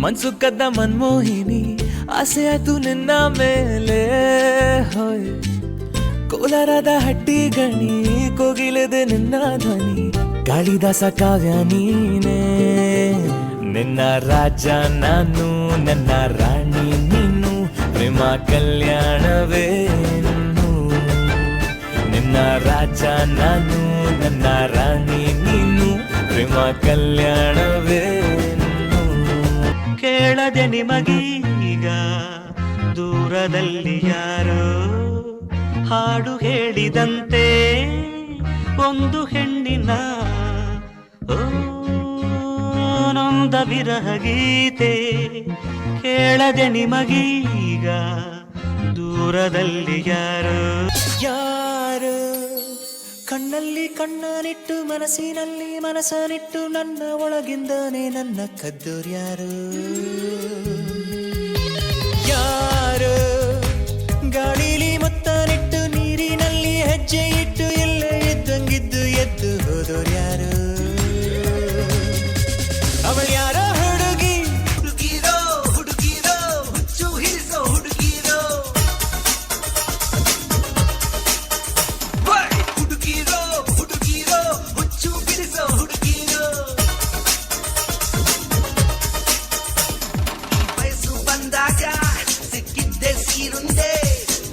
ಮನ್ಸು ಕದ್ದ ಮನ್ಮೋಹಿನಿ ಆಸೆ ಆಯ್ತು ನಿನ್ನ ಮೇಲೆ ಹೋಯ್ ಕೋಲಾರದ ಹಟ್ಟಿ ಗಣಿ ಕೋಗಿಲೆದೆ ನಿನ್ನ ಧ್ವನಿ ಕಾಳಿದಾಸ ಕಾವ್ಯ ನೀನೇ ನಿನ್ನ ರಾಜ ನಾನು ನನ್ನ ರಾಣಿ ನೀನು ಪ್ರೇಮ ಕಲ್ಯಾಣವೇನು ನಿನ್ನ ರಾಜ ನಾನು ನನ್ನ ರಾಣಿ ನೀನು ಪ್ರೇಮ ಕಲ್ಯಾಣವೇನು ಕೇಳದೆ ನಿಮಗೀಗ ದೂರದಲ್ಲಿ ಯಾರೋ ಹಾಡು ಹೇಳಿದಂತೆ ಒಂದು ಹೆಣ್ಣಿನ ನೊಂದ ವಿರಹ ಗೀತೆ ಕೇಳದೆ ನಿಮಗೀಗ ದೂರದಲ್ಲಿ ಯಾರೋ ಯಾರು ಕಣ್ಣಲ್ಲಿ ಕಣ್ಣನಿಟ್ಟು ಮನಸ್ಸಿನಲ್ಲಿ ಮನಸ್ಸನಿಟ್ಟು ನನ್ನ ಒಳಗಿಂದನೇ ನನ್ನ ಕದ್ದೋರ್ಯಾರು ಯಾರು ಗಾಳಿಲಿ ಮುತ್ತನಿಟ್ಟು ನೀರಿನಲ್ಲಿ ಹೆಜ್ಜೆ ಇಟ್ಟು ಇಲ್ಲೇ ಇದ್ದಂಗಿದ್ದು ಎದ್ದು ಹೋದೋರ್ಯಾರು ಅವಳು ಯಾರೋ ಹುಡುಗಿ ಹುಡುಗಿರೋ ಹುಡುಗಿರೋ ಹುಚ್ಚು ಹಿರಿಸೋ ಹುಡುಗಿರೋ ಹುಡುಗಿರೋ ಹುಡುಗಿರೋ ಹುಚ್ಚು ಹಿರಿಸೋ ಹುಡುಗಿರೋ ವಯಸ್ಸು ಬಂದಾಗ ಸಿಕ್ಕಿದ್ದೆ ಸೀರುಂಡೆ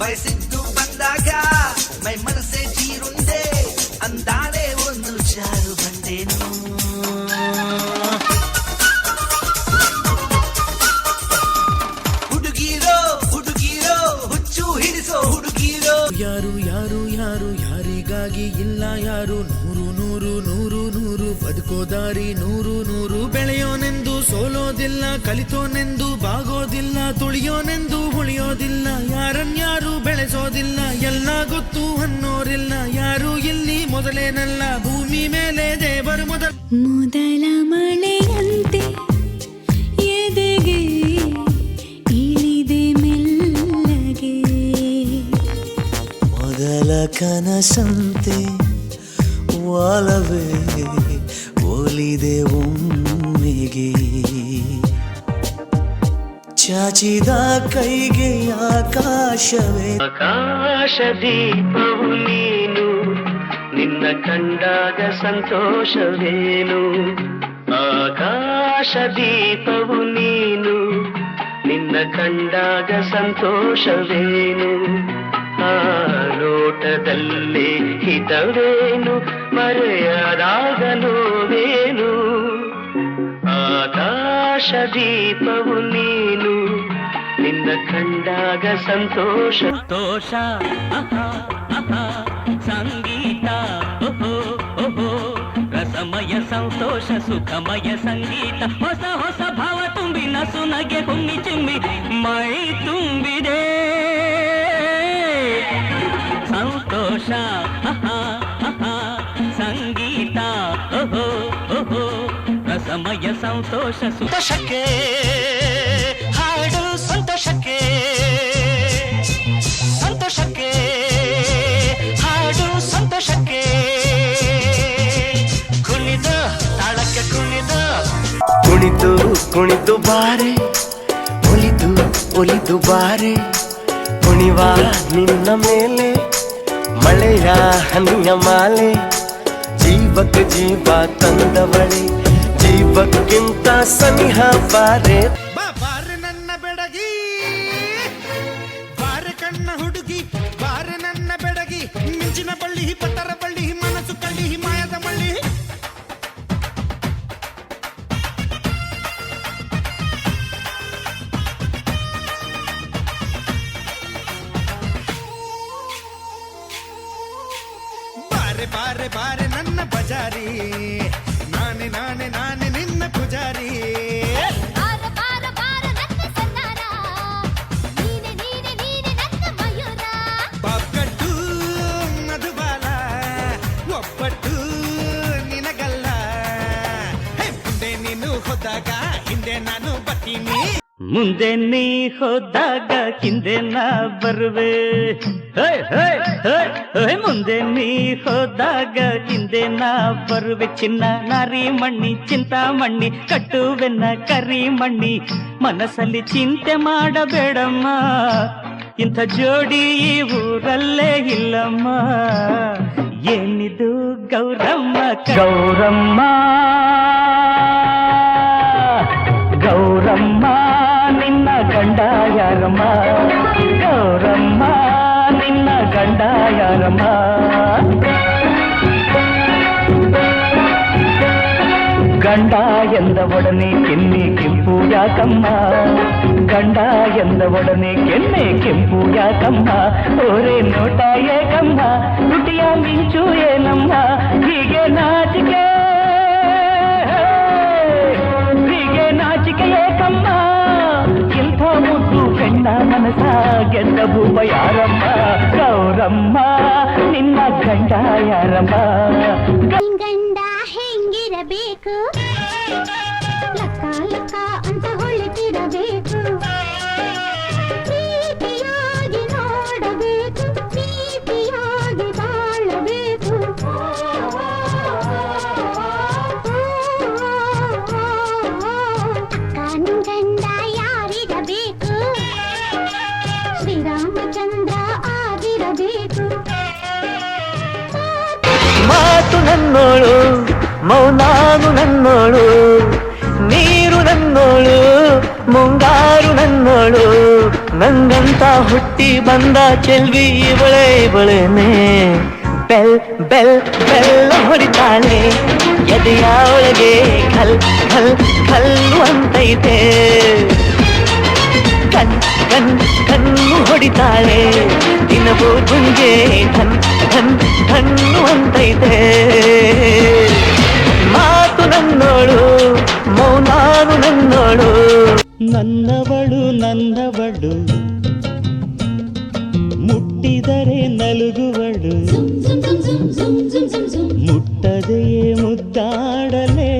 ಬಯಸಿದ್ದು ಬಂದಾಗ ಮೈ ಮನಸ್ಸೇ ಜೀರುಂಡೆ ಅಂದಾಳೆ ಒಂದು ಚಾರು ಬಂದೇನು ಹುಡುಗಿರೋ ಹುಡುಗಿರೋ ಹುಚ್ಚು ಹಿಡಿಸೋ ಹುಡುಗಿರೋ ಯಾರು ಯಾರು ಯಾರು ಯಾರಿಗಾಗಿ ಇಲ್ಲ ಯಾರು ನೂರು ನೂರು ನೂರು ನೂರು ಬದುಕೋ ದಾರಿ ನೂರು ನೂರು ಬೆಳೆಯೋನೆಂದು ಸೋಲೋದಿಲ್ಲ ಕಲಿತೋನೆಂದು ಬಾಗೋದಿಲ್ಲ ತುಳಿಯೋನೆಂದು ಉಳಿಯೋದಿಲ್ಲ ಯಾರನ್ಯಾರು ಬೆಳೆಸೋದಿಲ್ಲ ಎಲ್ಲ ಗೊತ್ತು ಅನ್ನೋರಿಲ್ಲ ಯಾರು ಇಲ್ಲಿ ಮೊದಲೇನಲ್ಲ ಭೂಮಿ ಮೇಲೆ ದೇವರು ಮೊದಲ ಮಳೆಯಂತೆ ಎದೆಗೆ ಇಳಿದೆ ಮೆಲ್ಲಗೆ ಮೊದಲ ಕನಸಂತೆ ವಾಲವೇ ಒಲಿದೆ ಒಮ್ಮೆಗೆ ಚಾಚಿದ ಕೈಗೆ ಆಕಾಶವೇ ಆಕಾಶ ದೀಪವು ನೀನು ನಿನ್ನ ಕಂಡಾಗ ಸಂತೋಷವೇನು ಆಕಾಶ ದೀಪವು ನೀನು ನಿನ್ನ ಕಂಡಾಗ ಸಂತೋಷವೇನು ಆ ಲೋಟದಲ್ಲಿ ಹಿತವೇನು ಮರೆಯದಾಗ ನೋವೇನು ಆಕಾಶ ದೀಪವು ನೀನು ನಿನ್ನ ಕಂಡಾಗ ಸಂತೋಷ ತೋಷ ಸಂಗೀತ ರಸಮಯ ಸಂತೋಷ ಸುಖಮಯ ಸಂಗೀತ ಹೊಸ ಹೊಸ ಭಾವ ತುಂಬಿ ನಸು ನಗೆ ಹುಮ್ಮಿ ಚಿಮ್ಮಿ ಮೈ ತುಂಬಿದೆ ಸಂತೋಷ ಸಂಗೀತ ರಸಮಯ ಸಂತೋಷ ಸಂತೋಷಕ್ಕೆ ಹಾಡು ಸಂತೋಷಕ್ಕೆ ಸಂತೋಷಕ್ಕೆ ಹಾಡು ಸಂತೋಷಕ್ಕೆ ಕುಣಿದು ತಾಳಕ್ಕೆ ಕುಣಿದು ಕುಣಿದು ಕುಣಿದು ಬಾರೆ ಒಲಿದು ಒಲಿದು ಬಾರೆ ಕುಣಿವ ನಿನ್ನ ಮೇಲೆ ಮಳೆಯ ಹನಿಯ ಮಾಲೆ ಜೀವಕ್ಕೆ ಜೀವ ತಂದವಳೆ ಜೀವಕ್ಕಿಂತ ಸನಿಹ ಬಾರೆ ಬಾರೆ ನನ್ನ ಬೆಡಗಿ ಬಾರೆ ಕಣ್ಣ ಹುಡುಗಿ ಬಾರೆ ನನ್ನ ಬೆಡಗಿ ಮಿಂಚಿನ ಬಳ್ಳಿ ಪತ್ತರ ಬಳ್ಳಿ ಮನಸ್ಸು ಕಳ್ಳಿ ಮಾಯದ ಮಳ್ಳಿ ಬಾರೆ ಬಾರೆ ನನ್ನ ಬಜಾರಿ ನಾನೇ ನಾನೇ ನಾನೇ ನಿನ್ನ ಪೂಜಾರಿ ಪಕ್ಕಟ್ಟು ಮಧುಬಾಲ ಒಬ್ಬಟ್ಟು ನಿನಗಲ್ಲ ಮುಂದೆ ನೀನು ಹೋದಾಗ ಹಿಂದೆ ನಾನು ಬರ್ತೀನಿ ಮುಂದೆ ನೀ ಹೋದಾಗ ಹಿಂದೆ ನಾ ಬರುವೆ. ಮುಂದೆ ನೀ ಹೋದಾಗ ಹಿಂದೆ ನಾ ಬರುವೆ. ಚಿನ್ನ ನಾರಿ ಮಣ್ಣಿ ಚಿಂತಾಮಣ್ಣಿ ಕಟ್ಟುವೆನ್ನ ಕರಿ ಮಣ್ಣಿ. ಮನಸ್ಸಲ್ಲಿ ಚಿಂತೆ ಮಾಡಬೇಡಮ್ಮ, ಇಂಥ ಜೋಡಿ ಈ ಊರಲ್ಲೇ ಇಲ್ಲಮ್ಮ. ಏನಿದು ಗೌರಮ್ಮ ಗೌರಮ್ಮ ಗೌರಮ್ಮ ನಿನ್ನ ಗಂಡ ಯಾರಮ್ಮ? ಗೌರಮ್ಮ ನಿನ್ನ ಗಂಡ ಯಾರಮ್ಮ? ಗಂಡ ಎಂದ ಒಡನೆ ಕೆನ್ನೆ ಕೆಂಪು ಯಾಕಮ್ಮ? ಗಂಡ ಎಂದ ಒಡನೆ ಕೆನ್ನೆ ಕೆಂಪು ಯಾಕಮ್ಮ? ಓರೆ ನೋಟ ಏಕಮ್ಮ, ನುಟಿಯ ಮಿಂಚು ಏನಮ್ಮ? ಹೀಗೆ ನಾಚಿಕೆ ಏಕಮ್ಮ? ಇಂಥ ಮುದ್ದು ಗಂಡ ಮನಸ ಗೆದ್ದ ಭೂಪ ಯಾರಮ್ಮ? ಗೌರಮ್ಮ ನಿನ್ನ ಗಂಡ ಯಾರಮ್ಮ? ಗಂಡ ಹೆಂಗಿರಬೇಕು? ಲಕ್ಕ ಲಕ್ಕ ಅಂತ ಹೊಳಿತಿರಬೇಕು. ಪ್ರೀತಿಯಾಗಿ ನೋಡಬೇಕು, ಪ್ರೀತಿಯಾಗಿ ಬಾಳಬೇಕು. ಗಂಡ ಯಾರಿರಬೇಕು? ಶ್ರೀರಾಮಚಂದ್ರ ಆಗಿರಬೇಕು. ಮಾತು ನನ್ನೋಳು, ಮೌನಾನು ನನ್ನೋಳು, ನೀರು ನನ್ನೋಳು, ಮುಂಗಾರು ನನ್ನೋಳು. ನಂಗಂತ ಹುಟ್ಟಿ ಬಂದ ಚೆಲ್ವಿ ಇವಳೆ ಇವಳೇನೆ. ಬೆಲ್ ಬೆಲ್ ಬೆಲ್ಲ ಹೊಡಿತಾಳೆ ಎದೆಯ ಒಳಗೆ, ಖಲ್ ಖಲ್ ಖಲ್ಲು ಅಂತೈತೆ. ಕಣ್ ಕಣ್ ಕಣ್ಣು ಹೊಡಿತಾಳೆ ದಿನವೂ ಗುಂಗೆ, ಧನ್ ಧನ್ ಧನ್ನು ಅಂತೈತೆ. ಮಾತು ನನ್ನೋಳು, ಮೌನಾನು ನನ್ನೋಳು. ನನ್ನವಳು ನನ್ನವಳು, ಮುಟ್ಟಿದರೆ ನಲುಗುವಳು, ಮುಟ್ಟದೆಯೇ ಮುದ್ದಾಡಲೇ.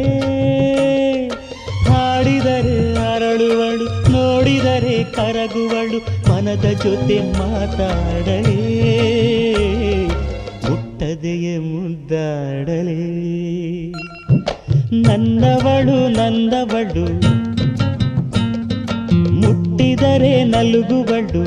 ಹಾಡಿದರೆ ಅರಳುವಳು, ನೋಡಿದರೆ ಕರಗುವಳು, ಮನದ ಜೊತೆ ಮಾತಾಡಲೇ. ಮುಟ್ಟದೆಯೇ ಮುದ್ದಾಡಲೇ. ನನ್ನವಳು ನನ್ನವಳು, ಮುಟ್ಟಿದರೆ ನಲುಗುವಳು.